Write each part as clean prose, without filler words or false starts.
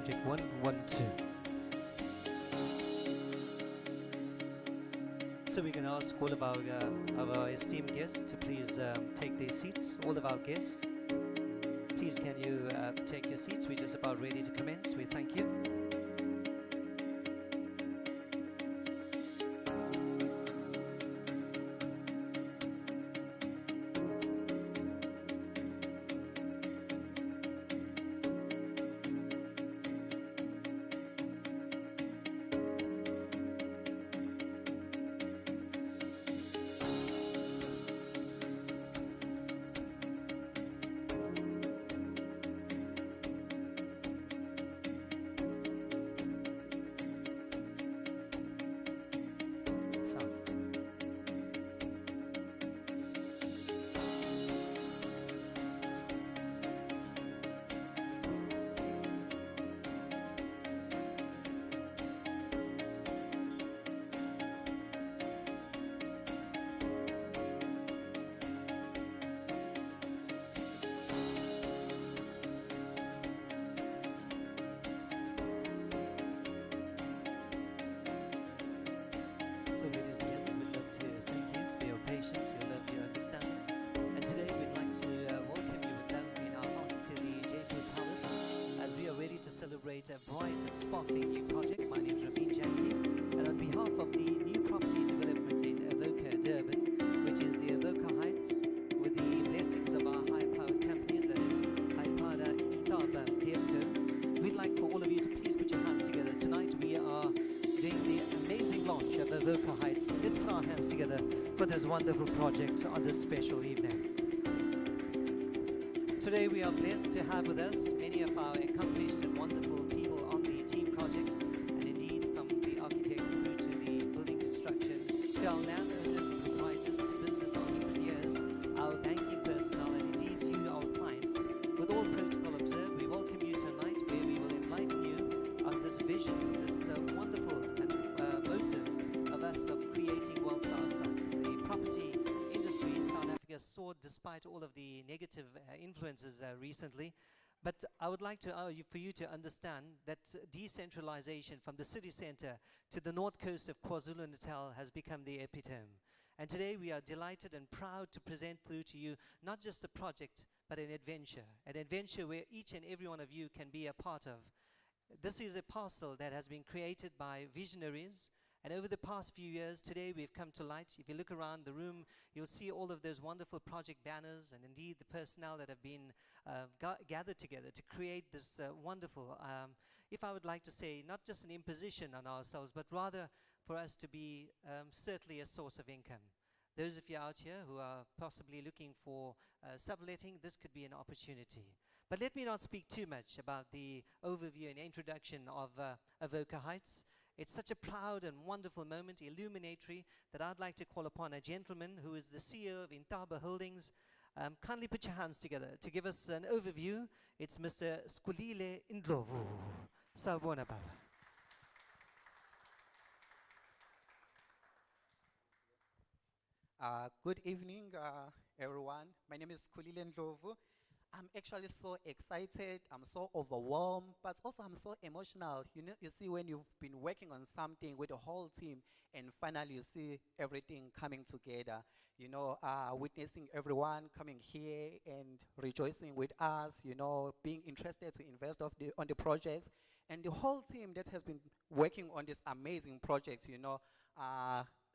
Check 1 1 2. So we can ask all of our esteemed guests to please take their seats. All of our guests, please can you take your seats? We're just about ready to commence. We thank you. Celebrate a bright and sparkling new project. My name is Rabin Jackie, and on behalf of the new property development in Avoca, Durban, which is the Avoca Heights, with the blessings of our high-powered companies, that is Hypada, Intaba, Devco, we'd like for all of you to please put your hands together. Tonight we are doing the amazing launch of Avoca Heights. Let's put our hands together for this wonderful project on this special evening. Today we are blessed to have with us many of our accomplished and wonderful people on the team projects, and indeed from the architects through to the building construction, to our landowners, proprietors, to business entrepreneurs, our banking personnel, and indeed you, our clients. With all protocol observed, we welcome you tonight where we will enlighten you on this vision, this wonderful motive of us of creating wealth for ourselves. The property industry in South Africa soared despite all of the negative influences recently. But I would like to for you to understand that decentralization from the city center to the north coast of KwaZulu-Natal has become the epitome. And today we are delighted and proud to present through to you not just a project, but an adventure where each and every one of you can be a part of. This is a parcel that has been created by visionaries. And over the past few years, today we've come to light. If you look around the room, you'll see all of those wonderful project banners and indeed the personnel that have been gathered together to create this wonderful, if I would like to say, not just an imposition on ourselves, but rather for us to be certainly a source of income. Those of you out here who are possibly looking for subletting, this could be an opportunity. But let me not speak too much about the overview and introduction of Avoca Heights. It's such a proud and wonderful moment, illuminatory, that I'd like to call upon a gentleman who is the CEO of Intaba Holdings. Kindly put your hands together to give us an overview. It's Mr. Skulile Ndlovu. Sawubona baba. Good evening, everyone. My name is Skulile Ndlovu. I'm actually so excited, I'm so overwhelmed, but also I'm so emotional. You see when you've been working on something with the whole team and finally you see everything coming together, witnessing everyone coming here and rejoicing with us, being interested to invest on the project, and the whole team that has been working on this amazing project,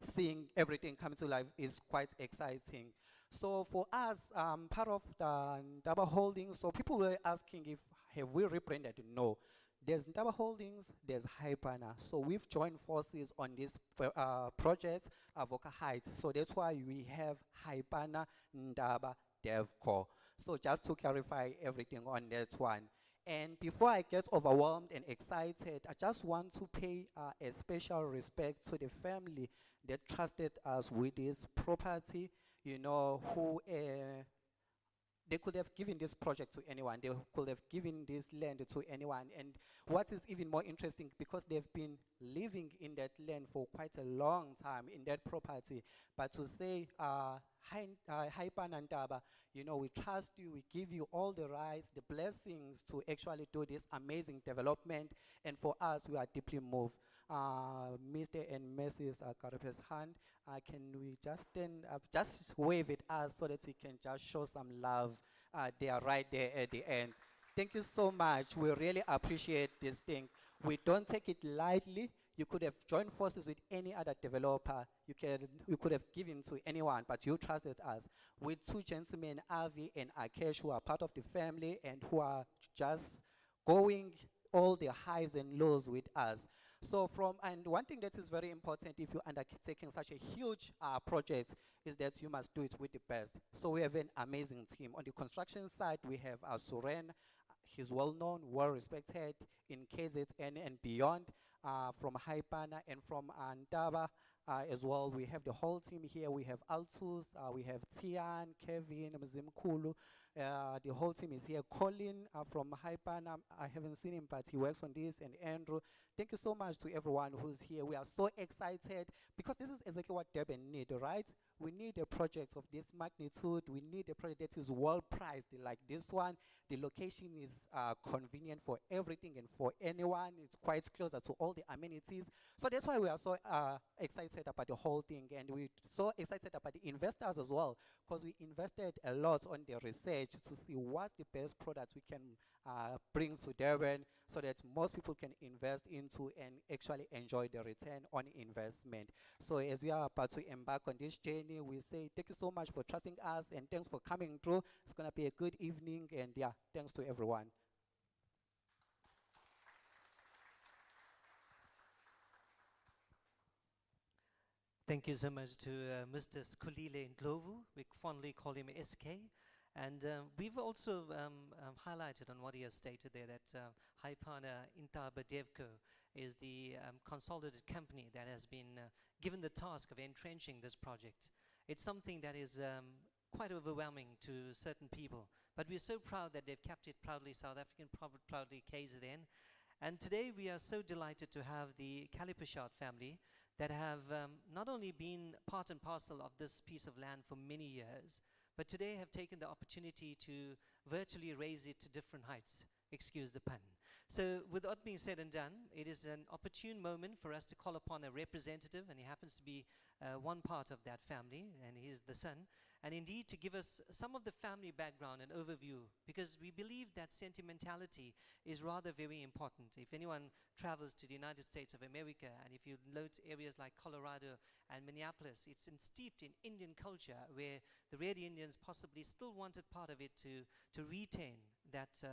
seeing everything come to life is quite exciting. So for us, part of the Ntaba Holdings, so people were asking have we rebranded? No. There's Ntaba Holdings, there's Hypana. So we've joined forces on this project, Avoca Heights. So that's why we have Hypana Ntaba Devco. So just to clarify everything on that one. And before I get overwhelmed and excited, I just want to pay a special respect to the family that trusted us with this property, who they could have given this project to anyone. They could have given this land to anyone. And what is even more interesting, because they've been living in that land for quite a long time, in that property, but to say, hi Panantaba, you know, we trust you, we give you all the rights, the blessings to actually do this amazing development. And for us, we are deeply moved. Mr. and Mrs. Karape's hand, can we just stand up, just wave at us so that we can just show some love. They are right there at the end. Thank you so much. We really appreciate this thing. We don't take it lightly. You could have joined forces with any other developer. You could have given to anyone, but you trusted us. With two gentlemen, Avi and Akesh, who are part of the family and who are just going all the highs and lows with us. So and one thing that is very important if you're undertaking such a huge project is that you must do it with the best. So we have an amazing team. On the construction side, we have Suren. He's well known, well respected in KZN and beyond, from Haipana and from Antaba as well. We have the whole team here. We have Altus, we have Tian, Kevin, Mzimkulu. The whole team is here. Colin from Haipana, I haven't seen him, but he works on this, and Andrew. Thank you so much to everyone who's here. We are so excited because this is exactly what Durban needs, right? We need a project of this magnitude. We need a project that is well priced like this one. The location is convenient for everything and for anyone. It's quite closer to all the amenities. So that's why we are so excited about the whole thing. And we're so excited about the investors as well, because we invested a lot on the research to see what's the best product we can bring to Durban so that most people can invest into and actually enjoy the return on investment. So as we are about to embark on this journey, we say thank you so much for trusting us and thanks for coming through. It's going to be a good evening, and yeah, thanks to everyone. Thank you so much to Mr. Skulile Ndlovu. We fondly call him SK. And we've also highlighted on what he has stated there that Haipana Intaba Devco is the consolidated company that has been given the task of entrenching this project. It's something that is quite overwhelming to certain people, but we're so proud that they've kept it proudly South African, proudly KZN. And today we are so delighted to have the Kalipashard family that have not only been part and parcel of this piece of land for many years, but today have taken the opportunity to virtually raise it to different heights. Excuse the pun. So with that being said and done, it is an opportune moment for us to call upon a representative, and he happens to be one part of that family, and he is the son, and indeed to give us some of the family background and overview, because we believe that sentimentality is rather very important. If anyone travels to the United States of America, and if you note areas like Colorado and Minneapolis, it's steeped in Indian culture, where the Red Indians possibly still wanted part of it to retain that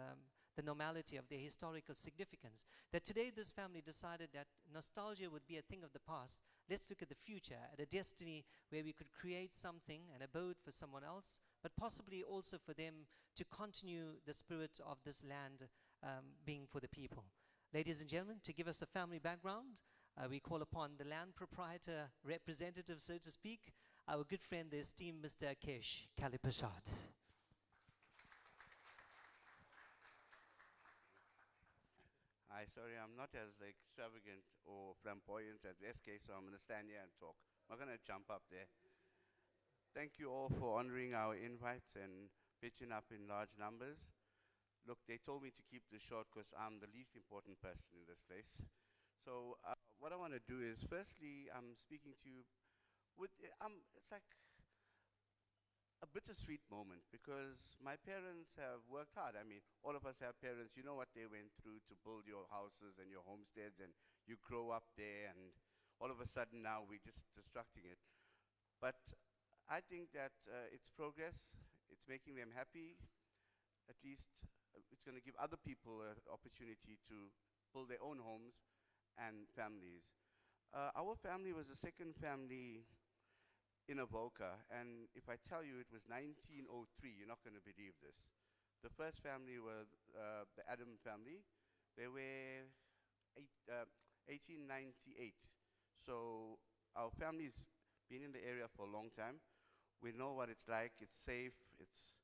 the normality of their historical significance. That today this family decided that nostalgia would be a thing of the past. Let's look at the future, at a destiny where we could create something, an abode for someone else, but possibly also for them to continue the spirit of this land being for the people. Ladies and gentlemen, to give us a family background, we call upon the land proprietor representative, so to speak, our good friend, the esteemed Mr. Akesh Kalipashard. Hi, sorry, I'm not as extravagant or flamboyant as SK, so I'm going to stand here and talk. I'm not going to jump up there. Thank you all for honoring our invites and pitching up in large numbers. Look, they told me to keep this short because I'm the least important person in this place. So what I want to do is, firstly, I'm speaking to you with, it's like a bittersweet moment because my parents have worked hard. I mean, all of us have parents. You know what they went through to build your houses and your homesteads, and you grow up there, and all of a sudden now we're just destructing it. But I think that it's progress. It's making them happy. At least it's going to give other people an opportunity to build their own homes and families. Our family was the second family in Avoca, and if I tell you it was 1903, you're not going to believe this. The first family was the Adam family. They were 1898. So our family's been in the area for a long time. We know what it's like. It's safe. It's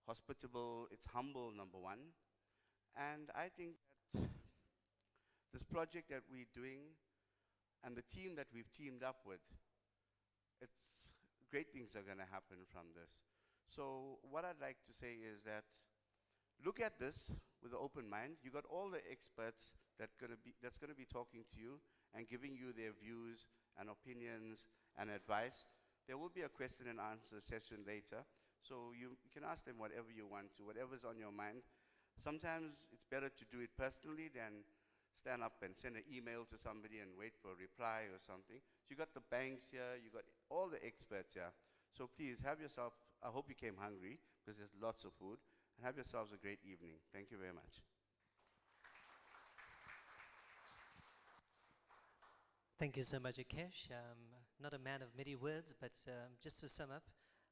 hospitable, it's humble, number one. And I think that this project that we're doing and the team that we've teamed up with, it's great things are going to happen from this. So what I'd like to say is that look at this with an open mind. You got all the experts that's going to be talking to you and giving you their views and opinions and advice. There will be a question and answer session later, so you can ask them whatever you want to, whatever's on your mind. Sometimes it's better to do it personally than stand up and send an email to somebody and wait for a reply or something. So you got the banks here, you got all the experts here. So please have yourself, I hope you came hungry because there's lots of food, and have yourselves a great evening. Thank you very much. Thank you so much, Akesh. Not a man of many words, but just to sum up,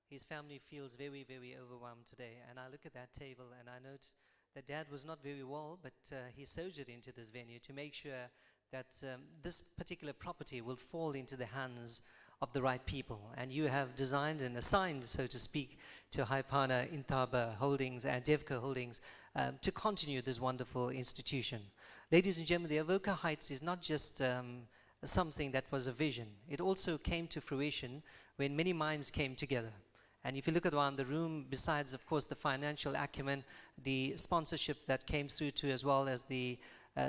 his family feels very, very overwhelmed today. And I look at that table and I note that Dad was not very well, but he soldiered into this venue to make sure that this particular property will fall into the hands of the right people. And you have designed and assigned, so to speak, to Haipana Intaba Holdings and Avoca Holdings to continue this wonderful institution. Ladies and gentlemen, the Avoca Heights is not just something that was a vision. It also came to fruition when many minds came together. And if you look around the room, besides, of course, the financial acumen, the sponsorship that came through to, as well as the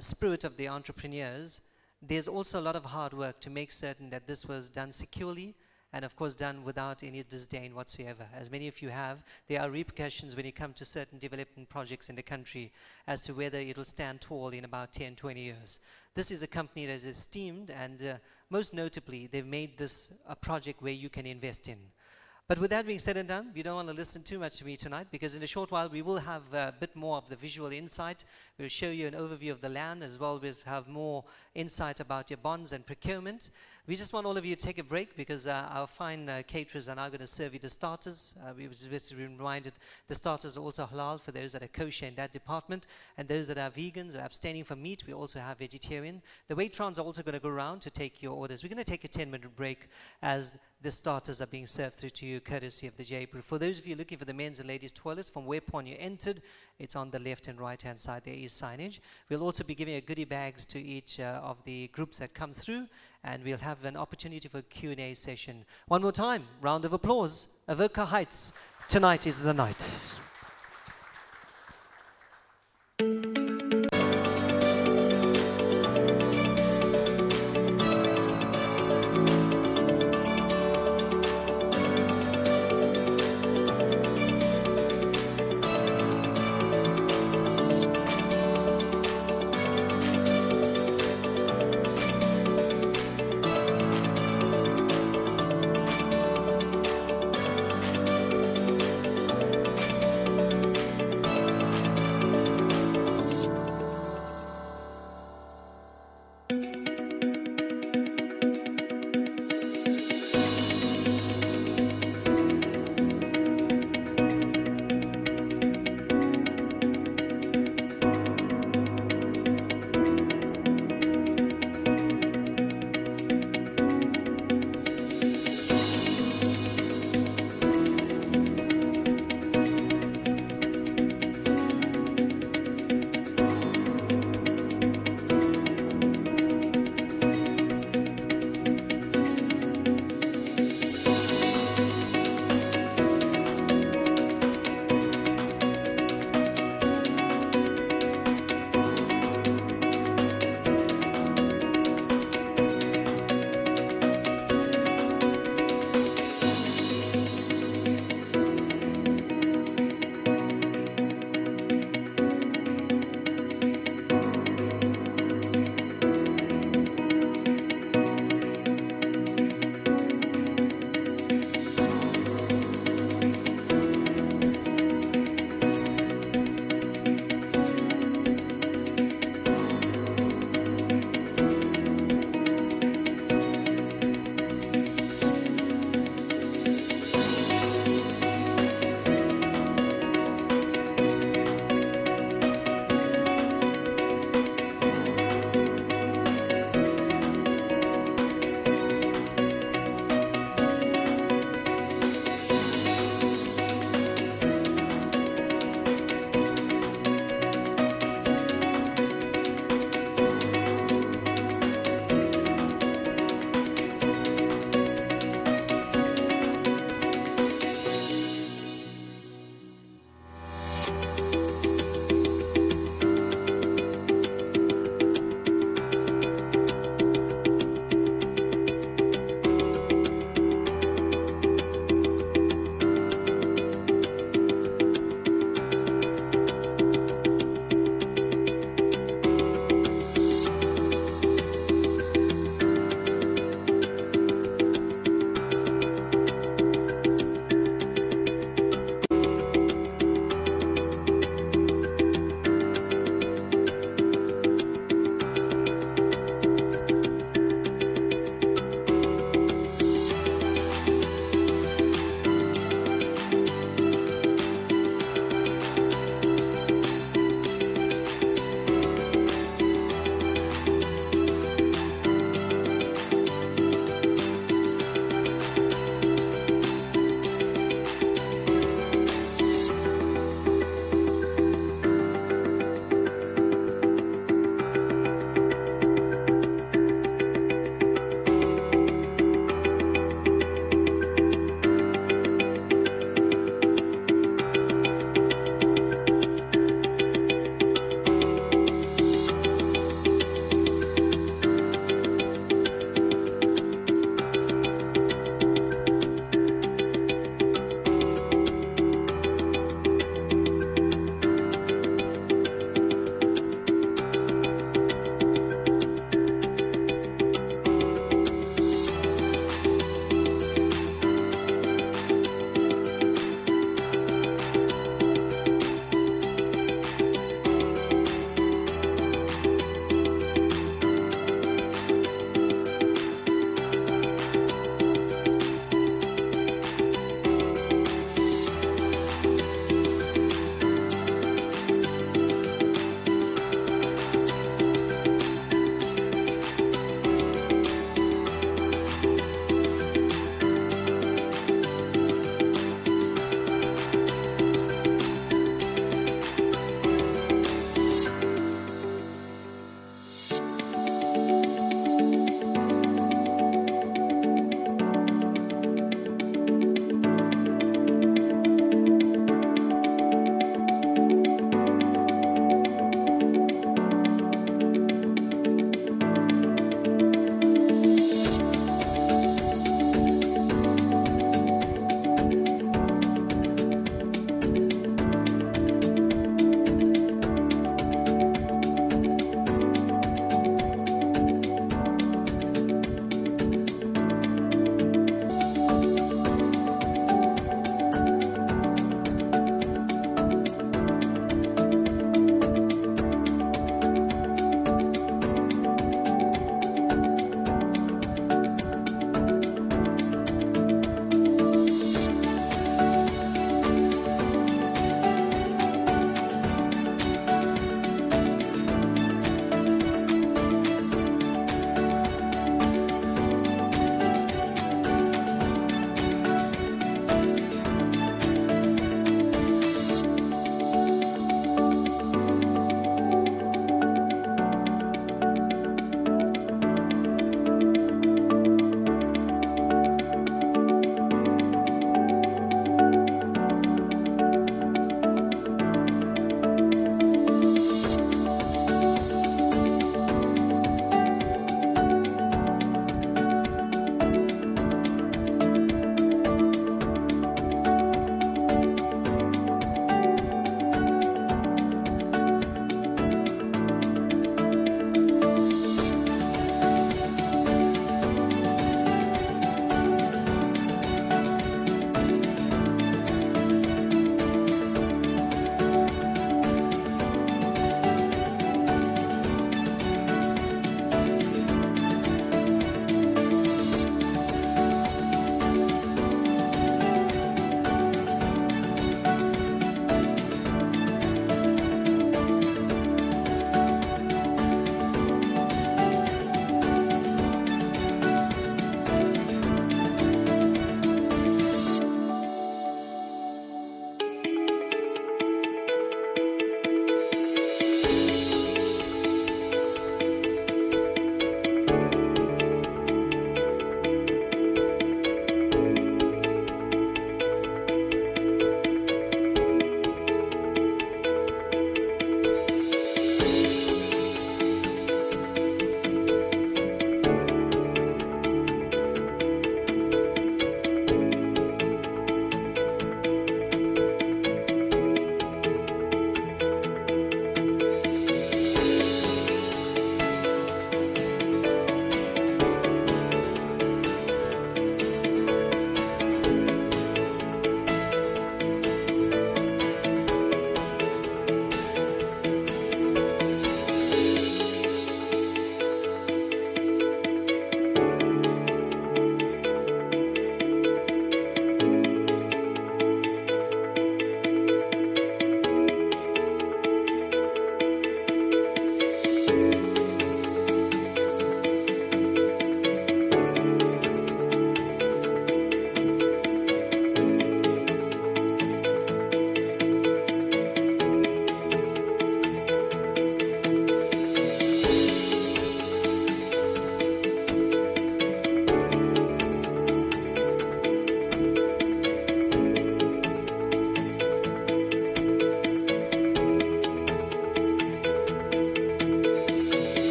spirit of the entrepreneurs, there's also a lot of hard work to make certain that this was done securely and, of course, done without any disdain whatsoever. As many of you have, there are repercussions when you come to certain development projects in the country as to whether it will stand tall in about 10, 20 years. This is a company that is esteemed, and most notably, they've made this a project where you can invest in. But with that being said and done, we don't want to listen too much to me tonight, because in a short while we will have a bit more of the visual insight. We'll show you an overview of the land, as well as have more insight about your bonds and procurement. We just want all of you to take a break, because our fine caterers are now going to serve you the starters. We were just reminded the starters are also halal for those that are kosher in that department, and those that are vegans or abstaining from meat, we also have vegetarian. The waitrons are also going to go around to take your orders. We're going to take a 10-minute break as the starters are being served through to you, courtesy of the Jaipur. For those of you looking for the men's and ladies' toilets, from whereupon you entered, it's on the left and right-hand side. There is signage. We'll also be giving goodie bags to each of the groups that come through, and we'll have an opportunity for a Q&A session. One more time, round of applause. Avoca Heights, tonight is the night.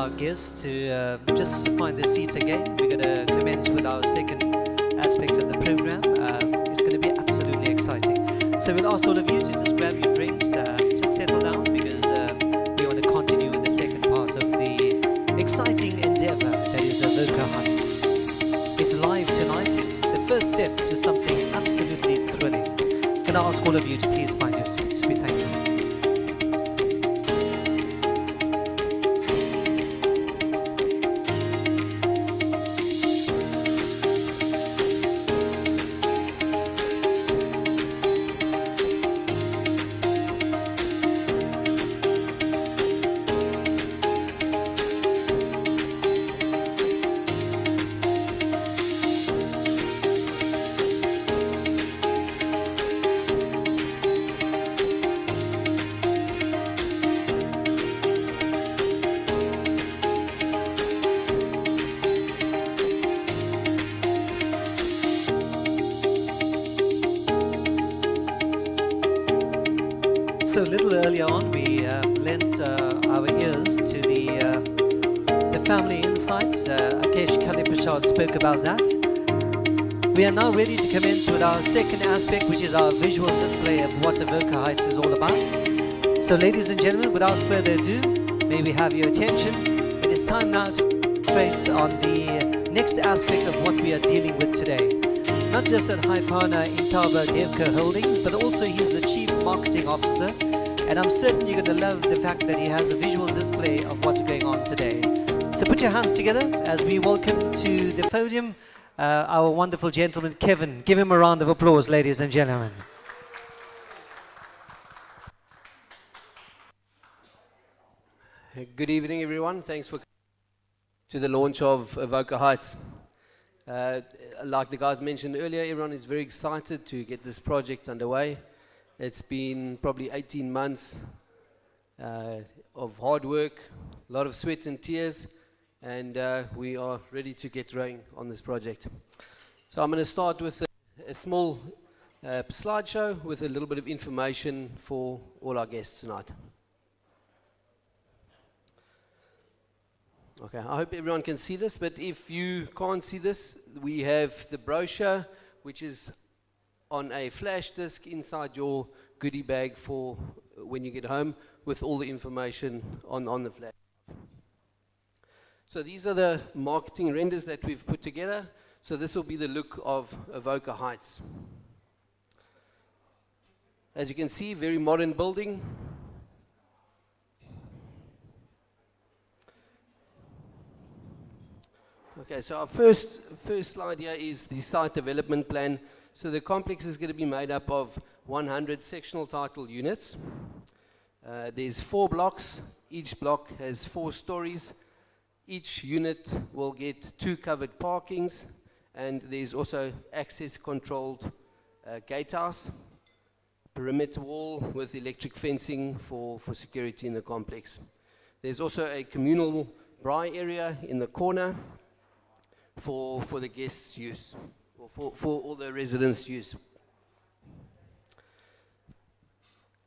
our guests to just find their seats again. We're going to commence with our second aspect of the program. It's going to be absolutely exciting. So we'll ask all of you to just grab your drinks, just settle down, because we want to continue with the second part of the exciting endeavor that is Avoca Heights. It's live tonight. It's the first step to something absolutely thrilling. I'm going to ask all of you to please find your seats. We thank you. So a little earlier on, we lent our ears to the family insight. Akesh Kalipashad spoke about that. We are now ready to commence with our second aspect, which is our visual display of what Avoca Heights is all about. So ladies and gentlemen, without further ado, may we have your attention. It is time now to concentrate on the next aspect of what we are dealing with today. Not just at Haipana Intava Devka Holdings, but also he's the Chief Marketing Officer. And I'm certain you're going to love the fact that he has a visual display of what's going on today. So put your hands together as we welcome to the podium our wonderful gentleman, Kevin. Give him a round of applause, ladies and gentlemen. Good evening, everyone. Thanks for coming to the launch of Avoca Heights. Like the guys mentioned earlier, everyone is very excited to get this project underway. It's been probably 18 months of hard work, a lot of sweat and tears, and we are ready to get going on this project. So I'm going to start with a small slideshow with a little bit of information for all our guests tonight. Okay, I hope everyone can see this, but if you can't see this, we have the brochure, which is on a flash disk inside your goodie bag for when you get home, with all the information on the flash. So these are the marketing renders that we've put together. So this will be the look of Avoca Heights. As you can see, very modern building. Okay, so our first slide here is the site development plan. So the complex is going to be made up of 100 sectional title units. There's 4 blocks. Each block has 4 stories. Each unit will get 2 covered parkings, and there's also access controlled gatehouse, perimeter wall with electric fencing for security in the complex. There's also a communal braai area in the corner for the guests' use, or for all the residents' use.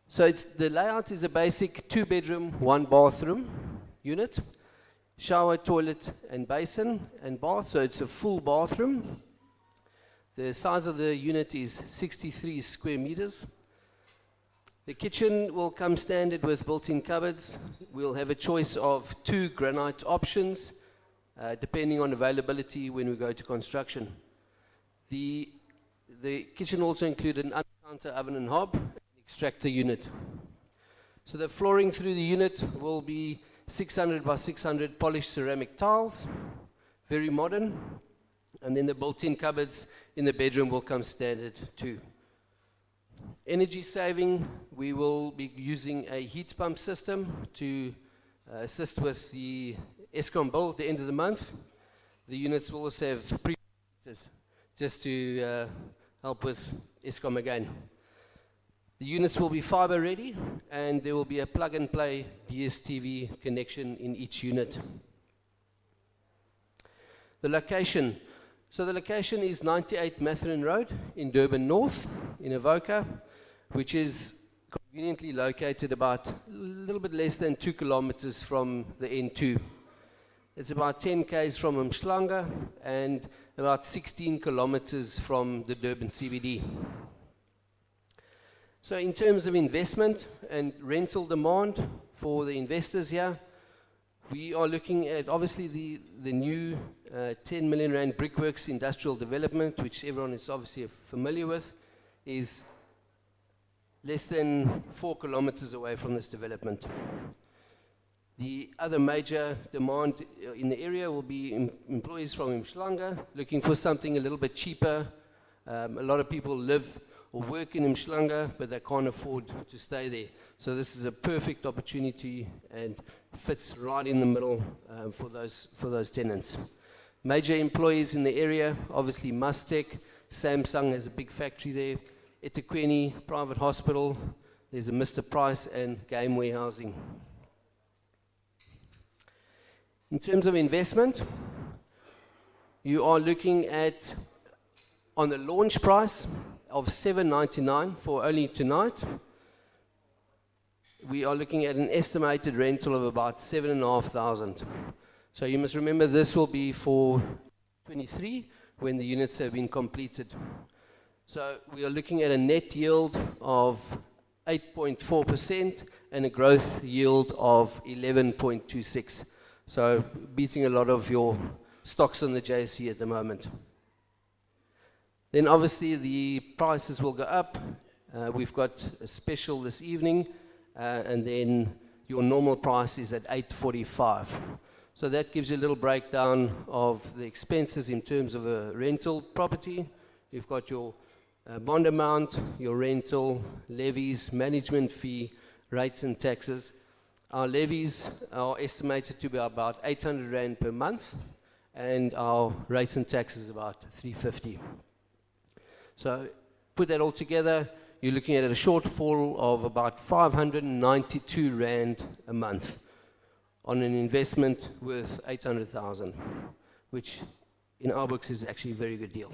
So the layout is a basic 2-bedroom, 1-bathroom unit, shower, toilet, and basin, and bath, so it's a full bathroom. The size of the unit is 63 square meters. The kitchen will come standard with built-in cupboards. We'll have a choice of 2 granite options, depending on availability when we go to construction. The kitchen also included an under-counter oven and hob, and extractor unit. So the flooring through the unit will be 600 by 600 polished ceramic tiles, very modern. And then the built-in cupboards in the bedroom will come standard too. Energy saving, we will be using a heat pump system to assist with the Eskom bill at the end of the month. The units will also have preheaters just to help with Eskom again. The units will be fiber ready, and there will be a plug and play DSTV connection in each unit. The location. So the location is 98 Matherin Road in Durban North in Avoca, which is conveniently located about a little bit less than 2 kilometers from the N2. It's about 10 k's from Umhlanga and about 16 kilometers from the Durban CBD. So in terms of investment and rental demand for the investors here, we are looking at obviously the new 10 million rand brickworks industrial development, which everyone is obviously familiar with, is less than 4 kilometers away from this development. The other major demand in the area will be employees from Umhlanga looking for something a little bit cheaper. A lot of people live or work in Umhlanga, but they can't afford to stay there. So this is a perfect opportunity and fits right in the middle for those tenants. Major employees in the area, obviously Mustec, Samsung has a big factory there, eThekwini private hospital, there's a Mr. Price and game warehousing. In terms of investment, you are looking at, on the launch price of $799 for only tonight, we are looking at an estimated rental of about 7,500. So you must remember this will be for 23 when the units have been completed. So we are looking at a net yield of 8.4% and a growth yield of 11.26%. So beating a lot of your stocks on the JSE at the moment. Then obviously the prices will go up. We've got a special this evening, and then your normal price is at $845. So that gives you a little breakdown of the expenses in terms of a rental property. You've got your bond amount, your rental, levies, management fee, rates and taxes. Our levies are estimated to be about 800 Rand per month, and our rates and taxes about 350. So put that all together, you're looking at a shortfall of about 592 Rand a month on an investment worth 800,000, which in our books is actually a very good deal.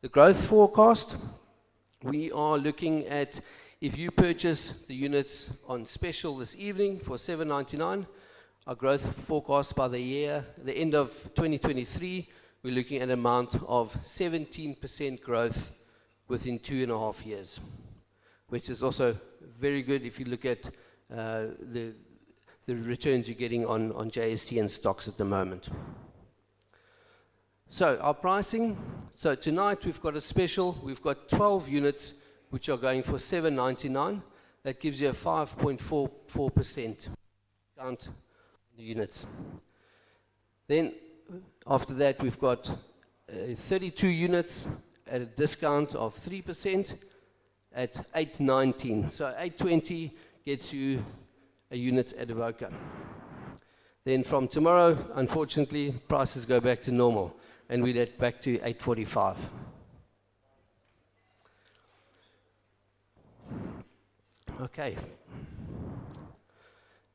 The growth forecast, we are looking at, if you purchase the units on special this evening for $799, our growth forecast by the end of 2023, we're looking at an amount of 17% growth within 2.5 years, which is also very good if you look at the returns you're getting on JSE and stocks at the moment. So our pricing, so tonight we've got a special, we've got 12 units which are going for $799. That gives you a 5.44% count on the units. Then after that we've got 32 units at a discount of 3% at $819. So $820 gets you a unit at Avoca. Then from tomorrow, unfortunately, prices go back to normal, and we get back to $845. Okay.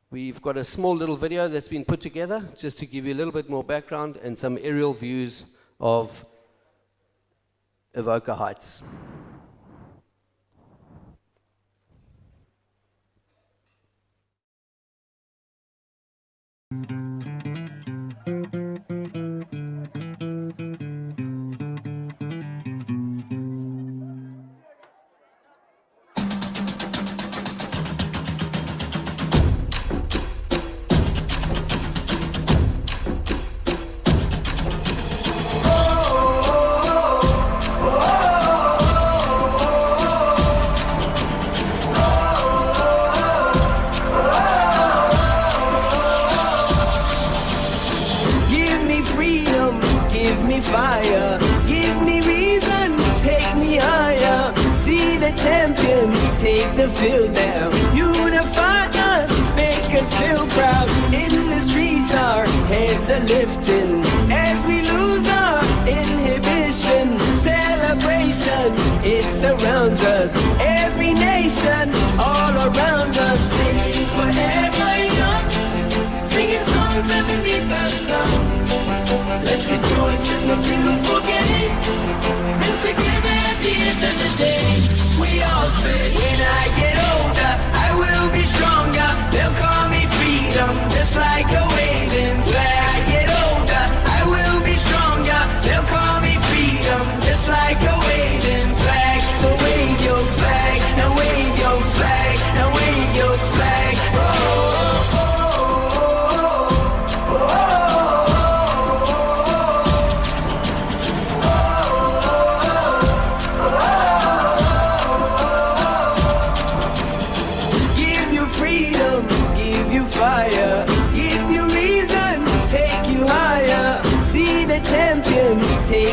We've got a small little video that's been put together just to give you a little bit more background and some aerial views of Avoca Heights. Fire, give me reason, take me higher. See the champion, take the field now. Unify us, make us feel proud. In the streets, our heads are lifting as we lose our inhibition. Celebration, it surrounds us. Every nation, all around us, singing forever young, singing songs underneath the sun. Let's rejoice in the beautiful game, and together at the end of the day, we all say, when I get older, I will be stronger. They'll call me freedom,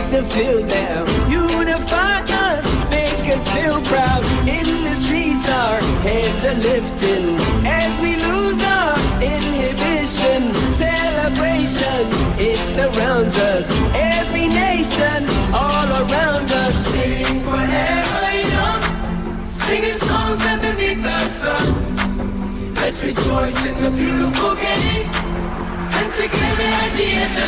take the field now. Unify us, make us feel proud. In the streets our heads are lifting as we lose our inhibition. Celebration, it surrounds us. Every nation, all around us. Sing forever young, singing songs underneath the sun. Let's rejoice in the beautiful game, and together at the end